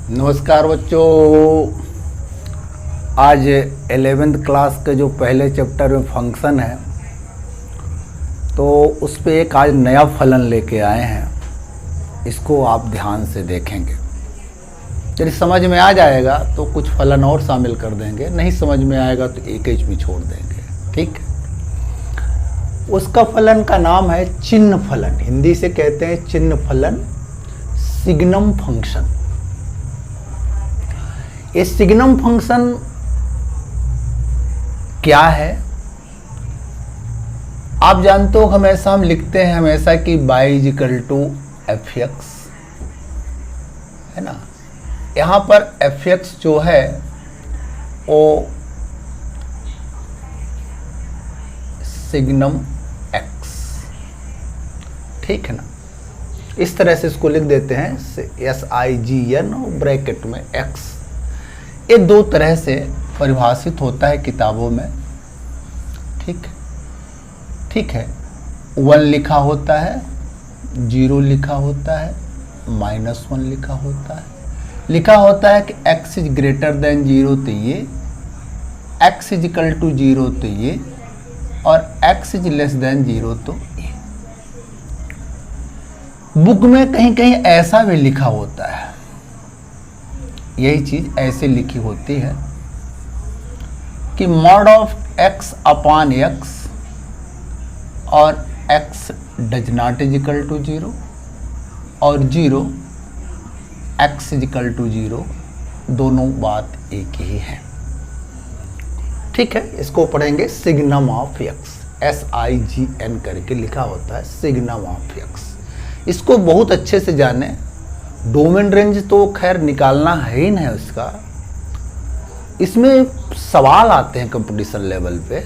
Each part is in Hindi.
नमस्कार बच्चों। आज 11th क्लास के जो पहले चैप्टर में फंक्शन है तो उस पे एक आज नया फलन लेके आए हैं। इसको आप ध्यान से देखेंगे, यदि समझ में आ जाएगा तो कुछ फलन और शामिल कर देंगे, नहीं समझ में आएगा तो एक ही भी छोड़ देंगे। ठीक, उसका फलन का नाम है चिन्ह फलन। हिंदी से कहते हैं चिन्ह फलन, सिग्नम फंक्शन। ये सिग्नम फंक्शन क्या है आप जानते हो। हमेशा हम लिखते हैं हमेशा कि y = f(x) है ना। यहाँ पर f(x) जो है वो सिग्नम x, ठीक है ना। इस तरह से इसको लिख देते हैं SIGN ब्रैकेट में x। ये दो तरह से परिभाषित होता है किताबों में। ठीक है 1 लिखा होता है, 0 लिखा होता है, -1 लिखा होता है। लिखा होता है कि x > 0 तो ये, x = 0 तो ये, और x > 0 तो ये। बुक में कहीं कहीं ऐसा भी लिखा होता है, यही चीज ऐसे लिखी होती है कि mod of x upon x और x ≠ 0 और 0 x = 0, दोनों बात एक ही है। ठीक है, इसको पढ़ेंगे सिग्नम ऑफ x, SIGN करके लिखा होता है सिग्नम ऑफ x। इसको बहुत अच्छे से जाने। डोमेन रेंज तो खैर निकालना है ही नहीं उसका, इसमें सवाल आते हैं कंपटीशन लेवल पे,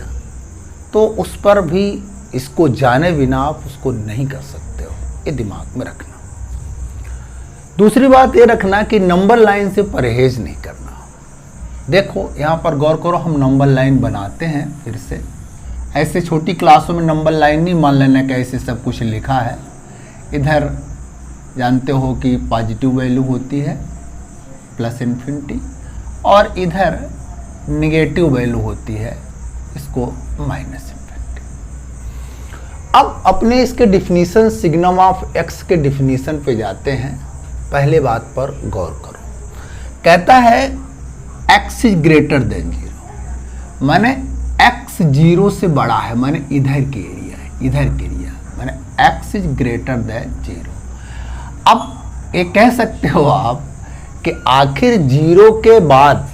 तो उस पर भी इसको जाने बिना आप उसको नहीं कर सकते हो, ये दिमाग में रखना। दूसरी बात ये रखना कि नंबर लाइन से परहेज नहीं करना। देखो यहाँ पर गौर करो, हम नंबर लाइन बनाते हैं फिर से। ऐसे छोटी क्लासों में नंबर लाइन नहीं मान लेना कि ऐसे सब कुछ लिखा है। इधर जानते हो कि पॉजिटिव वैल्यू होती है +∞, और इधर निगेटिव वैल्यू होती है, इसको -∞। अब अपने इसके डिफिनीशन सिग्नम ऑफ x के डिफिनीशन पे जाते हैं। पहले बात पर गौर करो। कहता है x > 0, माने x 0 से बड़ा है, माने इधर की एरिया है, इधर की एरिया माने x > 0। अब ये कह सकते हो आप कि आखिर 0 के बाद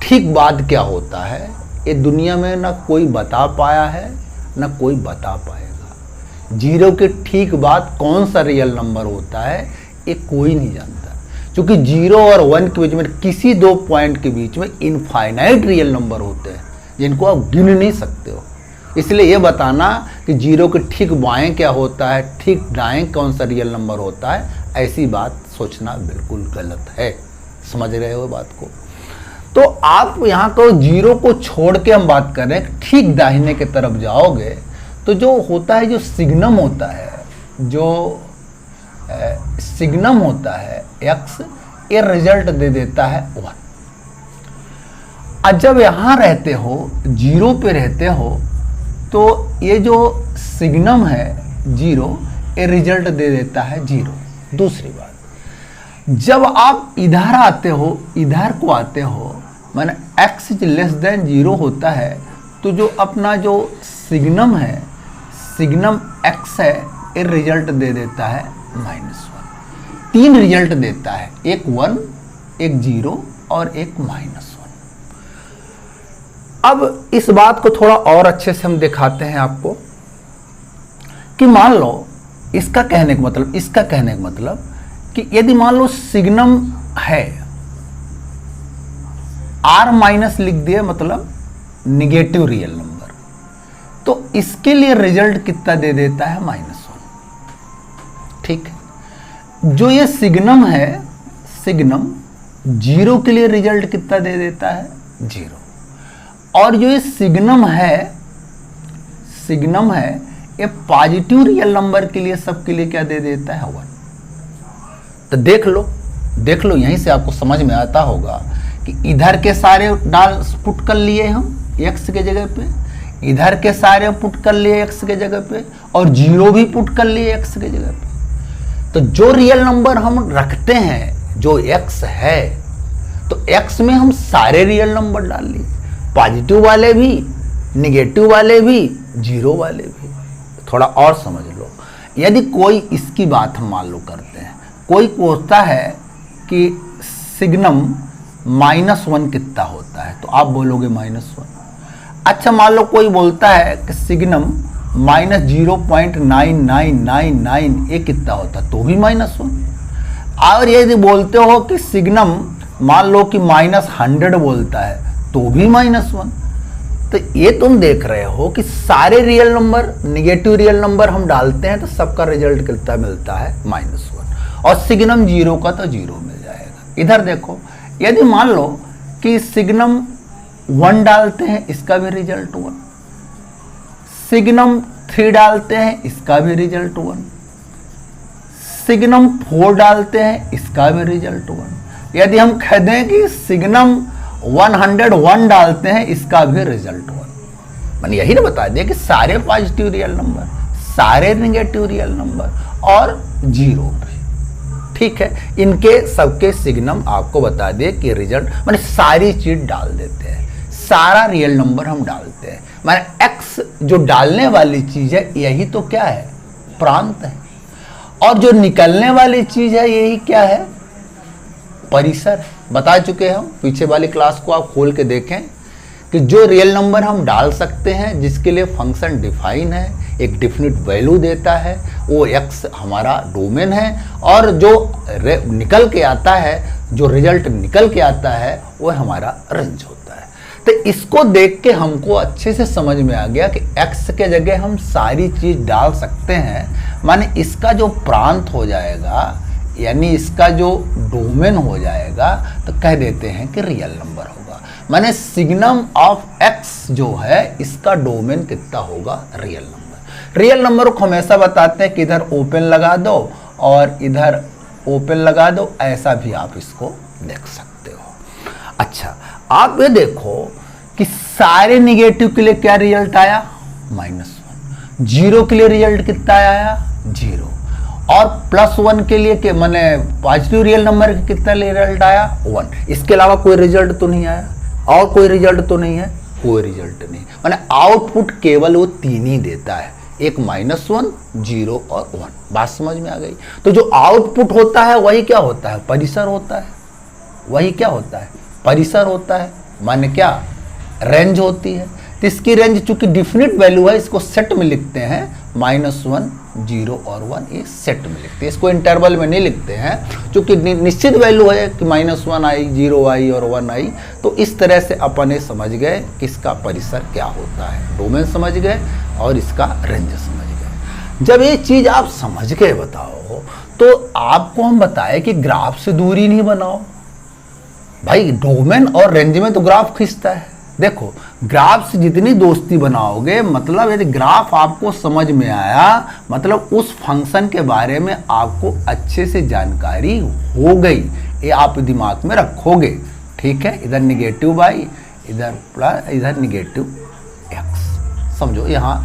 ठीक बाद क्या होता है, ये दुनिया में ना कोई बता पाया है ना कोई बता पाएगा। 0 के ठीक बाद कौन सा रियल नंबर होता है ये कोई नहीं जानता, क्योंकि 0 और 1 के बीच में, किसी दो पॉइंट के बीच में इनफाइनाइट रियल नंबर होते हैं जिनको आप गिन नहीं सकते हो। इसलिए ये बताना कि 0 के ठीक बाएं क्या होता है, ठीक दाएं कौन सा रियल नंबर होता है, ऐसी बात सोचना बिल्कुल गलत है। समझ रहे हो बात को। तो आप यहाँ को 0 को छोड़ के हम बात कर रहे हैं, ठीक दाहिने की तरफ जाओगे तो जो होता है, जो सिग्नम होता है, जो सिग्नम होता है x, ये रिजल्ट दे देता है 1। और जब यहाँ रहते हो, 0 पे रहते हो, तो ये जो सिग्नम है 0, ये रिजल्ट दे देता है 0। दूसरी बात, जब आप इधर आते हो, इधर को आते हो, माने x < 0 होता है, तो जो अपना जो सिग्नम है, सिग्नम x है, ये रिजल्ट दे देता है -1। 3 रिजल्ट देता है, एक 1, एक 0 और एक -1। अब इस बात को थोड़ा और अच्छे से हम दिखाते हैं आपको कि मान लो इसका कहने का मतलब कि यदि मान लो सिग्नम है R- लिख दिए, मतलब निगेटिव रियल नंबर, तो इसके लिए रिजल्ट कितना दे देता है -1। ठीक है, जो ये सिग्नम है, सिग्नम 0 के लिए रिजल्ट कितना दे देता है 0, और जो ये सिग्नम है ये पॉजिटिव रियल नंबर के लिए, सबके लिए क्या दे देता है 1। तो देख लो देख लो, यहीं से आपको समझ में आता होगा कि इधर के सारे डाल पुट कर लिए हम x के जगह पे, इधर के सारे पुट कर लिए x के जगह पे, और 0 भी पुट कर लिए x के जगह पे। तो जो रियल नंबर हम रखते हैं जो x है, तो x में हम सारे रियल नंबर डाल लिए, पॉजिटिव वाले भी, निगेटिव वाले भी, 0 वाले भी। थोड़ा और समझ लो, यदि कोई इसकी बात हम मान लो करते हैं, कोई पूछता है कि सिग्नम -1 कितना होता है, तो आप बोलोगे -1। अच्छा, मान लो कोई बोलता है कि सिग्नम -0.9999 ये कितना होता है, तो भी -1। और यदि बोलते हो कि सिग्नम मान लो कि -100 बोलता है, तो भी -1। तो ये तुम देख रहे हो कि सारे real number, negative real number हम डालते हैं तो सबका रिजल्ट कितना मिलता है, -1। और सिग्नम 0 का तो 0 मिल जाएगा। इधर देखो, यदि मान लो कि सिग्नम 1 डालते हैं, इसका भी रिजल्ट 1, सिग्नम 3 डालते हैं, इसका भी रिजल्ट 1, सिग्नम 4 डालते हैं, इसका भी रिजल्ट 1। यदि हम कह दें कि सिग्नम 101 डालते हैं, इसका भी रिजल्ट 1। मैंने यही ना बता दिया कि सारे पॉजिटिव रियल नंबर, सारे नेगेटिव रियल नंबर और 0 भी, ठीक है, इनके सबके सिग्नम आपको बता दिए कि रिजल्ट, मैंने सारी चीज डाल देते हैं, सारा रियल नंबर हम डालते हैं। मैंने x जो डालने वाली चीज है यही तो क्या है, प्रांत है, और जो निकलने वाली चीज है यही क्या है, परिसर। बता चुके हम, पीछे वाली क्लास को आप खोल के देखें कि जो रियल नंबर हम डाल सकते हैं, जिसके लिए फंक्शन डिफाइन है, एक डिफिनिट वैल्यू देता है, वो x हमारा डोमेन है, और जो निकल के आता है, जो रिजल्ट निकल के आता है, वो हमारा रेंज होता है। तो इसको देख के हमको अच्छे से समझ में आ गया कि x के जगह हम सारी चीज डाल सकते हैं, माने इसका जो प्रांत हो जाएगा, यानी इसका जो डोमेन हो जाएगा, तो कह देते हैं कि रियल नंबर होगा। माने सिग्नम ऑफ x जो है, इसका डोमेन कितना होगा, रियल नंबर। रियल नंबर को हमेशा बताते हैं कि इधर ओपन लगा दो और इधर ओपन लगा दो, ऐसा भी आप इसको देख सकते हो। अच्छा, आप ये देखो कि सारे निगेटिव के लिए क्या रिजल्ट आया, -1। 0 के लिए रिजल्ट कितना आया, 0। और +1 के लिए के माने पॉजिटिव रियल नंबर का कितना रिजल्ट आया, 1। इसके अलावा कोई रिजल्ट तो नहीं आया, और कोई रिजल्ट तो नहीं है, कोई रिजल्ट नहीं। माने आउटपुट केवल वो 3 ही देता है, एक -1, 0 और 1। बात समझ में आ गई। तो जो आउटपुट होता है वही क्या होता है, परिसर होता है। वही क्या होता है, परिसर होता है, माने क्या, रेंज होती है। तो इसकी रेंज चूंकि डिफिनिट वैल्यू है, इसको सेट में लिखते हैं, -1, 0 और 1 ये सेट में लिखते हैं, इसको इंटरवल में नहीं लिखते हैं, क्योंकि निश्चित वैल्यू है कि -1 आई, 0 आई और 1 आई। तो इस तरह से अपन ये समझ गए कि इसका परिसर क्या होता है, डोमेन समझ गए और इसका रेंज समझ गए। जब ये चीज आप समझ गए बताओ, तो आपको हम बताए कि ग्राफ से दूरी नहीं बनाओ भाई, डोमेन और रेंज में तो ग्राफ खींचता है। देखो, ग्राफ से जितनी दोस्ती बनाओगे, मतलब यदि ग्राफ आपको समझ में आया, मतलब उस फंक्शन के बारे में आपको अच्छे से जानकारी हो गई, ये आप दिमाग में रखोगे, ठीक है। इधर निगेटिव y, इधर प्लस, इधर निगेटिव x, समझो। यहाँ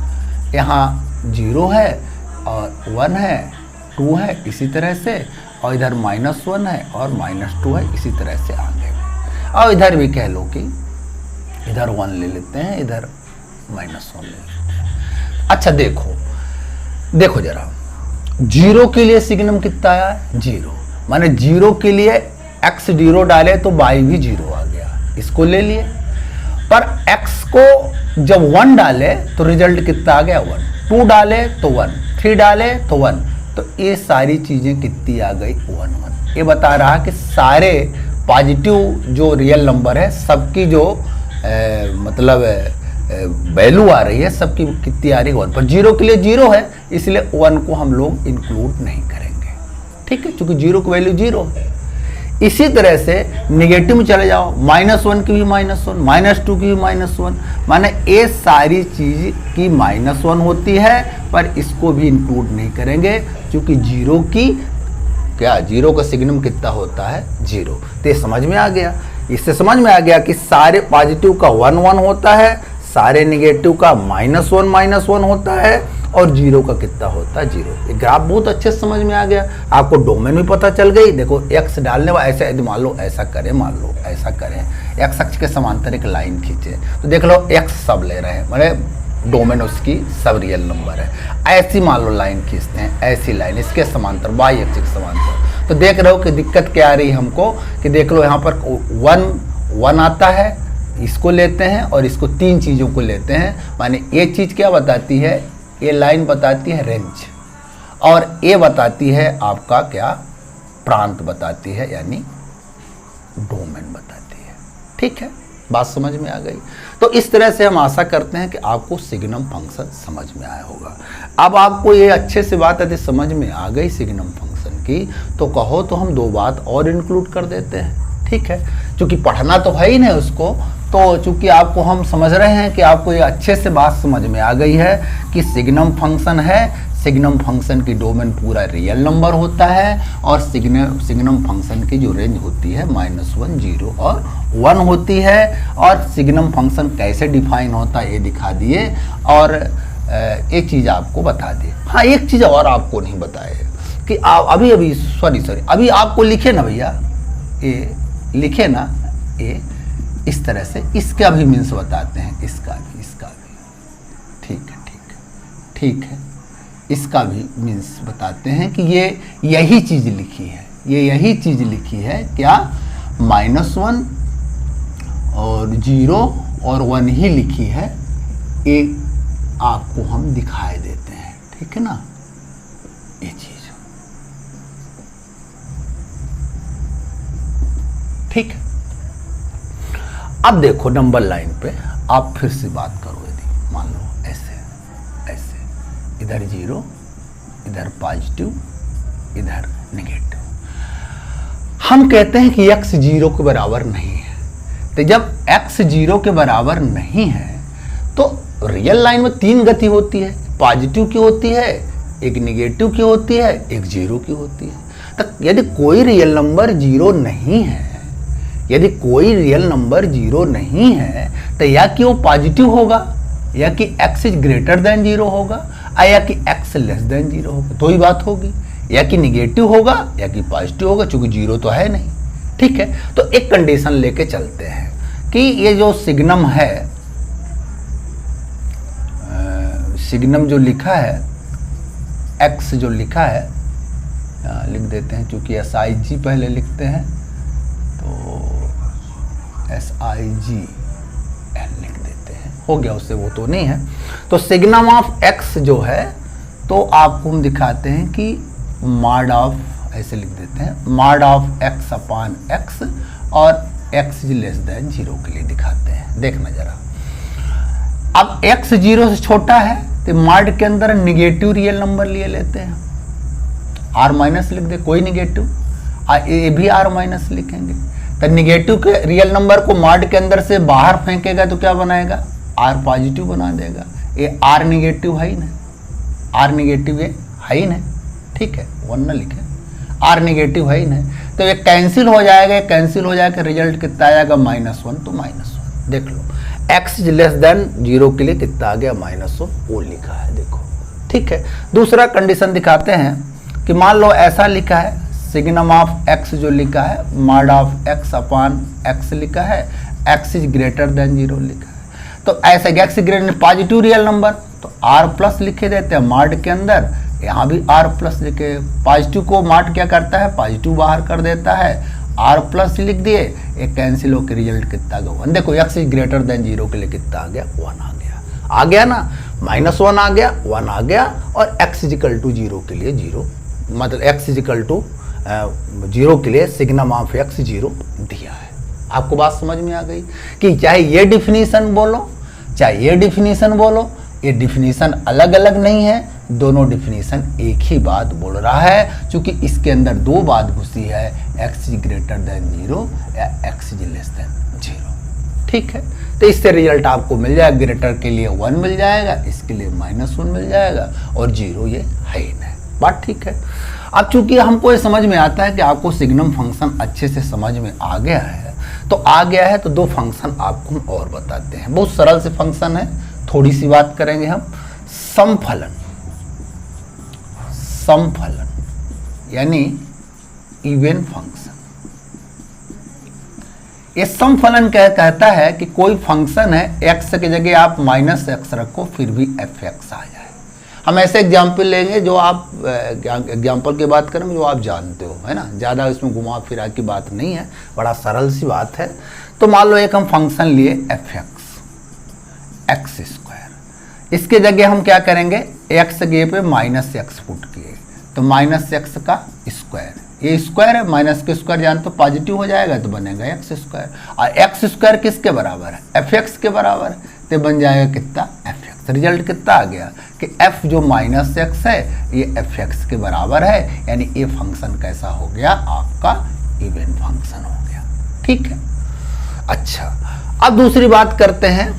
0 है और 1 है, 2 है, इसी तरह से, और इधर -1 है और -2 है, इसी तरह से आगे। और इधर भी कह लो कि इधर 1 ले लेते हैं, इधर -1 ले लेते हैं। अच्छा, देखो जरा, 0 के लिए सिग्नम कितना आया, 0। माने 0 के लिए x 0 डाले तो y भी 0 आ गया, इसको ले लिए। पर x को जब 1 डाले तो रिजल्ट कितना आ गया, 1। 2 डाले तो 1, 3 डाले तो 1, तो ये सारी चीजें कितनी आ गई, 1 1। ये बता रहा कि सारे पॉजिटिव जो रियल नंबर है, सबकी जो मतलब वैल्यू आ रही है, सबकी कितनी आ रही है, 1। पर 0 के लिए 0 है, इसलिए 1 को हम लोग इंक्लूड नहीं करेंगे, ठीक है, क्योंकि 0 की वैल्यू 0 है। इसी तरह से निगेटिव में चले जाओ, -1 की भी -1, -2 की भी -1, माने ये सारी चीज की -1 होती है, पर इसको भी इंक्लूड नहीं करेंगे, क्योंकि 0 की क्या जीरो का सिग्नम कितना होता है 0। तो ये समझ में आ गया। इससे समझ में आ गया कि सारे पॉजिटिव का 1 1 होता है, सारे निगेटिव का -1 होता है, और जीरो का कितना होता है 0। ये ग्राफ बहुत अच्छे से समझ में आ गया। आपको डोमेन भी पता चल गई। देखो एक्स डालने वाला ऐसे, मान लो ऐसा करें, मान लो ऐसा करें, एक्स अक्ष के समांतर एक लाइन खींचे, तो देख लो एक्स सब ले रहे हैं, मतलब डोमेन उसकी सब रियल नंबर है। ऐसी मान लो लाइन खींचते हैं, ऐसी लाइन इसके समांतर वाई अक्ष के समांतर, तो देख रहे हो कि दिक्कत क्या आ रही है हमको, कि देख लो यहाँ पर 1 1 आता है, इसको लेते हैं और इसको 3 चीज़ों को लेते हैं। माने ये चीज़ क्या बताती है, ये लाइन बताती है रेंज, और ये बताती है आपका क्या, प्रांत बताती है, यानी डोमेन बताती है। ठीक है, बात समझ में आ गई। तो इस तरह से हम आशा करते हैं कि आपको सिग्नम फंक्शन समझ में आया होगा। अब आपको ये अच्छे से बात यदि समझ में आ गई सिग्नम फंक्शन की, तो कहो तो हम 2 बात और इंक्लूड कर देते हैं। ठीक है, क्योंकि पढ़ना तो है ही नहीं उसको, तो चूंकि आपको हम समझ रहे हैं कि आपको ये अच्छे से बात समझ में आ गई है कि सिग्नम फंक्शन है, सिग्नम फंक्शन की डोमेन पूरा रियल नंबर होता है, और सिग्नम फंक्शन की जो रेंज होती है -1 0 और 1 होती है, और सिग्नम फंक्शन कैसे डिफाइन होता है ये दिखा दिए, और एक चीज़ आपको बता दिए। हाँ, एक चीज़ और आपको नहीं बताए कि अभी अभी आपको लिखे ना भैया, ये लिखे ना, ये इस तरह से इसका भी मीन्स बताते हैं, इसका भी ठीक है, इसका भी मीन्स बताते हैं कि ये यही चीज़ लिखी है, ये यही चीज़ लिखी है क्या, -1 और 0 और 1 ही लिखी है, ये आपको हम दिखाई देते हैं। ठीक है ना, ये चीज़ ठीक है। अब देखो नंबर लाइन पे आप फिर से बात करो, यदि मान लो ऐसे ऐसे, इधर 0, इधर पॉजिटिव, इधर नेगेटिव। हम कहते हैं कि x 0 के बराबर नहीं है। तो जब x 0 के बराबर नहीं है तो रियल लाइन में 3 गति होती है, पॉजिटिव की होती है, एक नेगेटिव की होती है, एक 0 की होती है। तो यदि कोई रियल नंबर 0 नहीं है, यदि कोई रियल नंबर 0 नहीं है, तो या कि वो पॉजिटिव होगा, या कि x इज ग्रेटर देन 0 होगा, या कि x लेस देन 0 होगा, तो ही बात होगी। या कि निगेटिव होगा या कि पॉजिटिव होगा, क्योंकि 0 तो है नहीं। ठीक है, तो एक कंडीशन लेके चलते हैं कि ये जो सिग्नम है, सिग्नम जो लिखा है, x जो लिखा है, लिख देते हैं, क्योंकि SIG पहले लिखते हैं, तो SIGN लिख देते हैं, हो गया, उससे वो तो नहीं है। तो सिग्नम ऑफ x जो है, तो आपको हम दिखाते हैं कि मॉड ऑफ, ऐसे लिख देते हैं, mod of x upon x, और x इज लेस देन 0 के लिए दिखाते हैं। देखना जरा, अब x 0 से छोटा है तो मॉड के अंदर निगेटिव रियल नंबर लिए लेते हैं, r माइनस लिख दे, कोई निगेटिव, ये भी r माइनस लिखेंगे। तो निगेटिव के रियल नंबर को मॉड के अंदर से बाहर फेंकेगा तो क्या बनाएगा, r पॉजिटिव बना देगा। ये r निगेटिव है ही ना, r निगेटिव ये है ही ना, ठीक है, 1 ना लिखे, r निगेटिव है ही ना, तो ये कैंसिल हो जाएगा, कैंसिल हो जाएगा, रिजल्ट कितना आएगा, -1, तो -1। देख लो, x लेस देन 0 के लिए कितना आ गया, -1, वो लिखा है, देखो। ठीक है, दूसरा कंडीशन दिखाते हैं कि मान लो ऐसा लिखा है, सिग्नम ऑफ x जो लिखा है, mod of x upon x लिखा है, x इज ग्रेटर देन 0 लिखा है। तो ऐसे x greater positive real number, तो r प्लस लिखे देते हैं मॉड के अंदर, यहाँ भी r प्लस लिखे। पॉजिटिव को मॉड क्या करता है, पॉजिटिव बाहर कर देता है, r प्लस लिख दिए, एक कैंसिल होकर रिजल्ट कितना गया 1। देखो x इज ग्रेटर देन 0 के लिए कितना आ गया, 1 आ गया ना, -1 आ गया, 1 आ गया, और x इजिकल टू 0 के लिए 0, मतलब x इजिकल टू 0 के लिए सिग्नम ऑफ x 0 दिया है। आपको बात समझ में आ गई कि चाहे ये डिफिनीशन बोलो, चाहे ये डिफिनीशन बोलो, ये डिफिनीशन अलग अलग नहीं है, दोनों डिफिनीशन एक ही बात बोल रहा है, क्योंकि इसके अंदर 2 बात घुसी है, x इज ग्रेटर देन 0 या x इज लेस देन 0। ठीक है, तो इससे रिजल्ट आपको मिल जाएगा, ग्रेटर के लिए 1 मिल जाएगा, इसके लिए -1 मिल जाएगा, और 0 ये है ही नहीं। बात ठीक है। अब चूंकि हमको ये समझ में आता है कि आपको सिग्नम फंक्शन अच्छे से समझ में आ गया है, तो दो फंक्शन आपको हम और बताते हैं। बहुत सरल से फंक्शन है, थोड़ी सी बात करेंगे हम। समफलन, समफलन यानी इवन फंक्शन। ये समफलन कहता है कि कोई फंक्शन है, एक्स की जगह आप माइनस एक्स रखो फिर भी एफ एक्स आ जाए। हम ऐसे एग्जाम्पल लेंगे जो आप एग्जाम्पल की बात करेंगे जो आप जानते हो, है ना, ज़्यादा इसमें घुमा फिरा की बात नहीं है, बड़ा सरल सी बात है। तो मान लो एक हम फंक्शन लिए एफ एक्स स्क्वायर, इसके जगह हम क्या करेंगे, एक्स जगह पे माइनस एक्स पुट किए, तो माइनस एक्स का स्क्वायर, ये स्क्वायर है, माइनस के स्क्वायर जान तो पॉजिटिव हो जाएगा तो बनेगा एक्स स्क्वायर, और एक्स स्क्वायर किसके बराबर है, एफ एक्स के बराबर है, तो बन जाएगा कितना, एफ एक्स। रिजल्ट कितना आ गया कि एफ जो माइनस एक्स है ये एफ एक्स के बराबर है, यानी ये फंक्शन कैसा हो गया, आपका इवन फंक्शन हो गया। ठीक है, अच्छा अब दूसरी बात करते हैं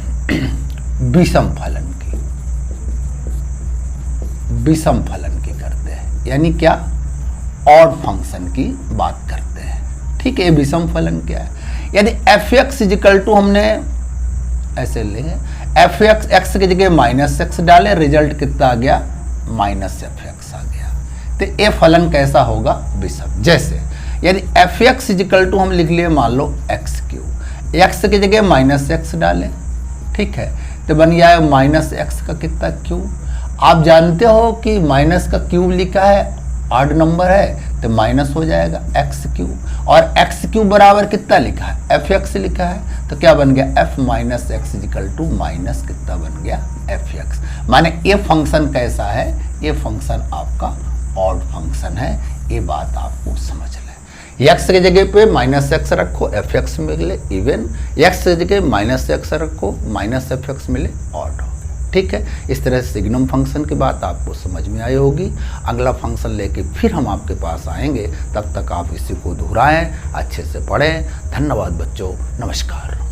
विषम फलन की। विषम फलन की करते हैं, यानी क्या, ऑड फंक्शन की बात करते हैं। ठीक है, ये विषम फलन क्या है, यानी एफ एक्स इजिकल टू, हमने ऐसे लेंगे एफ एक्स, एक्स की जगह माइनस एक्स डाले, रिजल्ट कितना आ गया, माइनस एफ एक्स आ गया। तो ये फलन कैसा होगा, विषम। जैसे यानी एफ एक्स इजिकल टू हम लिख लिए मान लो एक्स क्यूब, एक्स की जगह माइनस एक्स डालें, ठीक है, तो बन गया माइनस एक्स का कितना क्यूब। आप जानते हो कि माइनस का क्यूब लिखा है, ऑड नंबर है तो माइनस हो जाएगा एक्स क्यूब, और एक्स क्यूब बराबर कितना लिखा है, एफ एक्स लिखा है, तो क्या बन गया, f minus x equal to minus कितना बन गया, एफ एक्स। माने ये फंक्शन कैसा है, ये फंक्शन आपका ऑड फंक्शन है, ये बात आपको समझ लें। एक्स की जगह पे माइनस एक्स रखो, एफ एक्स मिले इवन, एक्स की जगह माइनस एक्स रखो, माइनस एफ एक्स मिले ऑड। ठीक है, इस तरह से सिग्नम फंक्शन की बात आपको समझ में आई होगी। अगला फंक्शन लेके फिर हम आपके पास आएंगे, तब तक आप इसी को दोहराएं, अच्छे से पढ़ें। धन्यवाद बच्चों, नमस्कार।